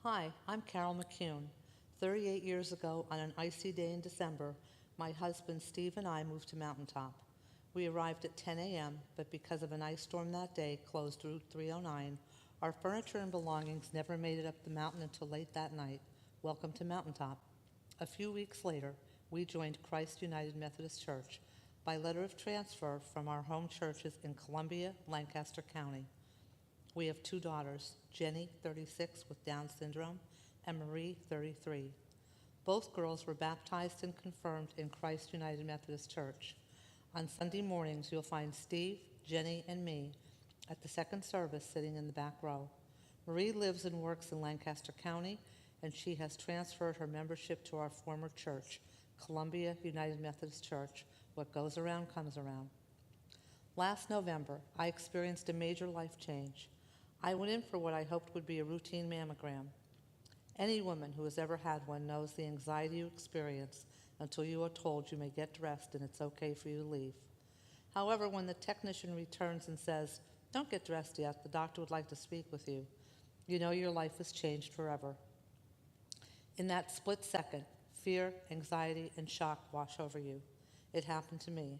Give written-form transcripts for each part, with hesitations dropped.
Hi, I'm Carol McCune. 38 years ago, on an icy day in December, my husband Steve and I moved to Mountaintop. We arrived at 10 a.m., but because of an ice storm that day, closed Route 309. Our furniture and belongings never made it up the mountain until late that night. Welcome to Mountaintop. A few weeks later, we joined Christ United Methodist Church by letter of transfer from our home churches in Columbia, Lancaster County. We have two daughters, Jenny, 36, with Down syndrome, and Marie, 33. Both girls were baptized and confirmed in Christ United Methodist Church. On Sunday mornings, you'll find Steve, Jenny, and me at the second service sitting in the back row. Marie lives and works in Lancaster County, and she has transferred her membership to our former church, Columbia United Methodist Church. What goes around comes around. Last November, I experienced a major life change. I went in for what I hoped would be a routine mammogram. Any woman who has ever had one knows the anxiety you experience until you are told you may get dressed and it's okay for you to leave. However, when the technician returns and says, "Don't get dressed yet, the doctor would like to speak with you," you know your life has changed forever. In that split second, fear, anxiety, and shock wash over you. It happened to me.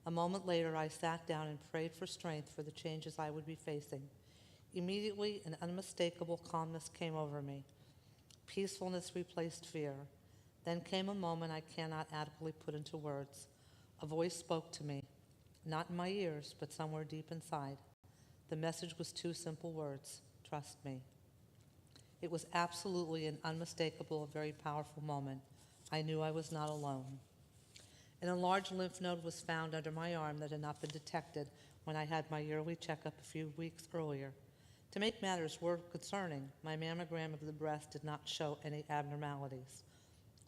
A moment later, I sat down and prayed for strength for the changes I would be facing. Immediately, an unmistakable calmness came over me. Peacefulness replaced fear. Then came a moment I cannot adequately put into words. A voice spoke to me, not in my ears, but somewhere deep inside. The message was two simple words: trust me. It was absolutely an unmistakable, very powerful moment. I knew I was not alone. An enlarged lymph node was found under my arm that had not been detected when I had my yearly checkup a few weeks earlier. To make matters more concerning, my mammogram of the breast did not show any abnormalities.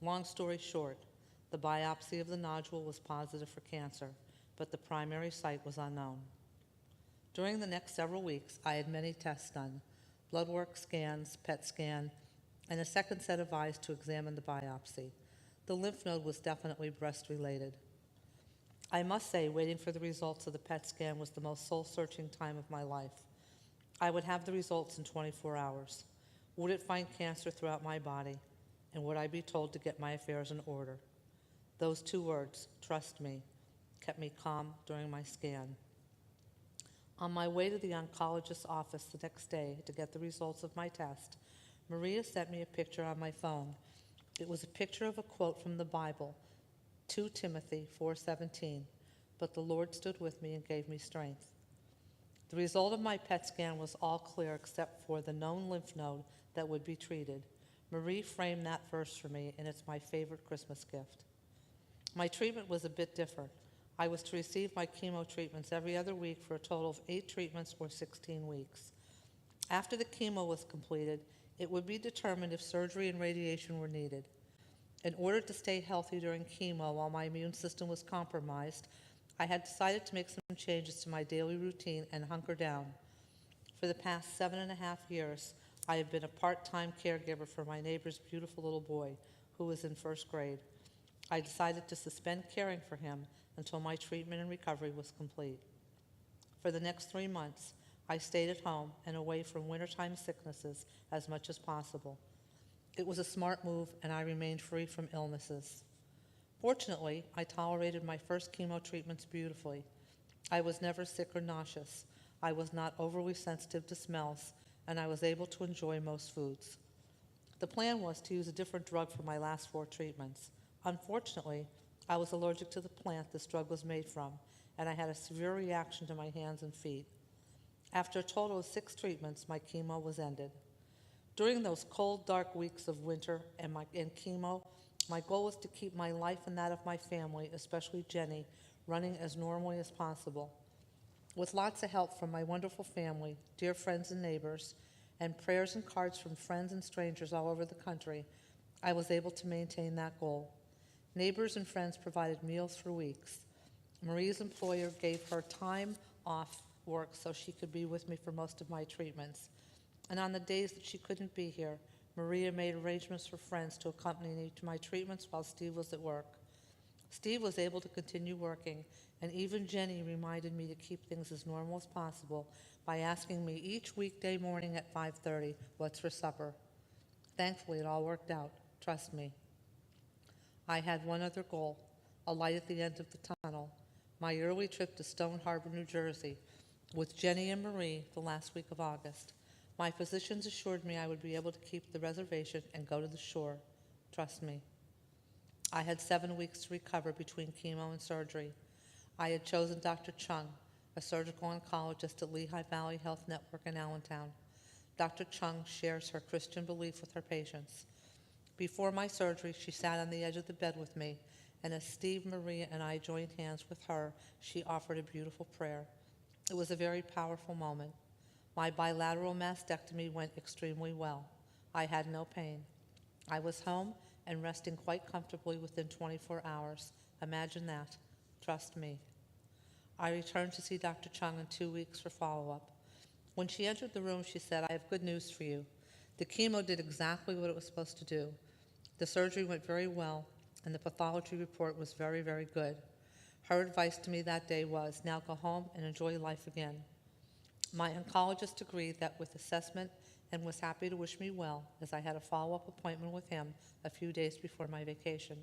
Long story short, the biopsy of the nodule was positive for cancer, but the primary site was unknown. During the next several weeks, I had many tests done: blood work, scans, PET scan, and a second set of eyes to examine the biopsy. The lymph node was definitely breast-related. I must say, waiting for the results of the PET scan was the most soul-searching time of my life. I would have the results in 24 hours. Would it find cancer throughout my body? And would I be told to get my affairs in order? Those two words, trust me, kept me calm during my scan. On my way to the oncologist's office the next day to get the results of my test, Maria sent me a picture on my phone. It was a picture of a quote from the Bible, 2 Timothy 4:17, "But the Lord stood with me and gave me strength." The result of my PET scan was all clear except for the known lymph node that would be treated. Marie framed that verse for me, and it's my favorite Christmas gift. My treatment was a bit different. I was to receive my chemo treatments every other week for a total of 8 treatments or 16 weeks. After the chemo was completed, it would be determined if surgery and radiation were needed. In order to stay healthy during chemo while my immune system was compromised, I had decided to make some changes to my daily routine and hunker down. For the past 7.5 years, I have been a part-time caregiver for my neighbor's beautiful little boy, who was in first grade. I decided to suspend caring for him until my treatment and recovery was complete. For the next 3 months, I stayed at home and away from wintertime sicknesses as much as possible. It was a smart move, and I remained free from illnesses. Fortunately, I tolerated my first chemo treatments beautifully. I was never sick or nauseous. I was not overly sensitive to smells, and I was able to enjoy most foods. The plan was to use a different drug for my last 4 treatments. Unfortunately, I was allergic to the plant this drug was made from, and I had a severe reaction to my hands and feet. After a total of 6 treatments, my chemo was ended. During those cold, dark weeks of winter and chemo, my goal was to keep my life and that of my family, especially Jenny, running as normally as possible. With lots of help from my wonderful family, dear friends and neighbors, and prayers and cards from friends and strangers all over the country, I was able to maintain that goal. Neighbors and friends provided meals for weeks. Marie's employer gave her time off work so she could be with me for most of my treatments. And on the days that she couldn't be here, Maria made arrangements for friends to accompany me to my treatments while Steve was at work. Steve was able to continue working, and even Jenny reminded me to keep things as normal as possible by asking me each weekday morning at 5:30, "What's for supper?" Thankfully, it all worked out. Trust me. I had one other goal, a light at the end of the tunnel, my early trip to Stone Harbor, New Jersey, with Jenny and Marie the last week of August. My physicians assured me I would be able to keep the reservation and go to the shore. Trust me. I had 7 weeks to recover between chemo and surgery. I had chosen Dr. Chung, a surgical oncologist at Lehigh Valley Health Network in Allentown. Dr. Chung shares her Christian belief with her patients. Before my surgery, she sat on the edge of the bed with me, and as Steve, Maria, and I joined hands with her, she offered a beautiful prayer. It was a very powerful moment. My bilateral mastectomy went extremely well. I had no pain. I was home and resting quite comfortably within 24 hours. Imagine that. Trust me. I returned to see Dr. Chung in 2 weeks for follow-up. When she entered the room, she said, "I have good news for you. The chemo did exactly what it was supposed to do. The surgery went very well, and the pathology report was very, very good." Her advice to me that day was, now go home and enjoy life again. My oncologist agreed that with assessment and was happy to wish me well, as I had a follow-up appointment with him a few days before my vacation.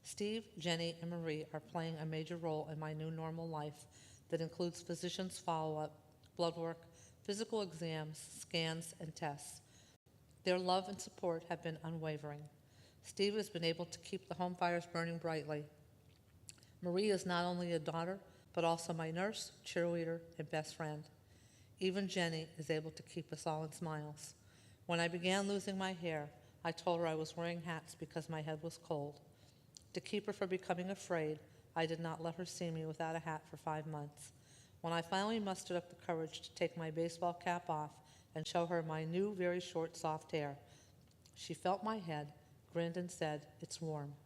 Steve, Jenny, and Marie are playing a major role in my new normal life that includes physicians' follow-up, blood work, physical exams, scans, and tests. Their love and support have been unwavering. Steve has been able to keep the home fires burning brightly. Marie is not only a daughter, but also my nurse, cheerleader, and best friend. Even Jenny is able to keep us all in smiles. When I began losing my hair, I told her I was wearing hats because my head was cold. To keep her from becoming afraid, I did not let her see me without a hat for 5 months. When I finally mustered up the courage to take my baseball cap off and show her my new, very short, soft hair, she felt my head, grinned, and said, "It's warm."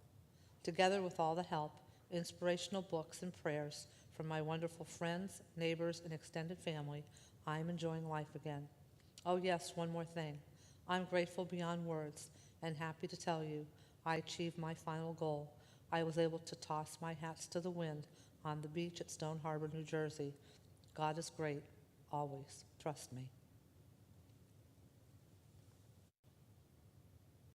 Together with all the help, inspirational books, and prayers from my wonderful friends, neighbors, and extended family, I am enjoying life again. Oh yes, one more thing. I'm grateful beyond words and happy to tell you I achieved my final goal. I was able to toss my hats to the wind on the beach at Stone Harbor, New Jersey. God is great, always. Trust me.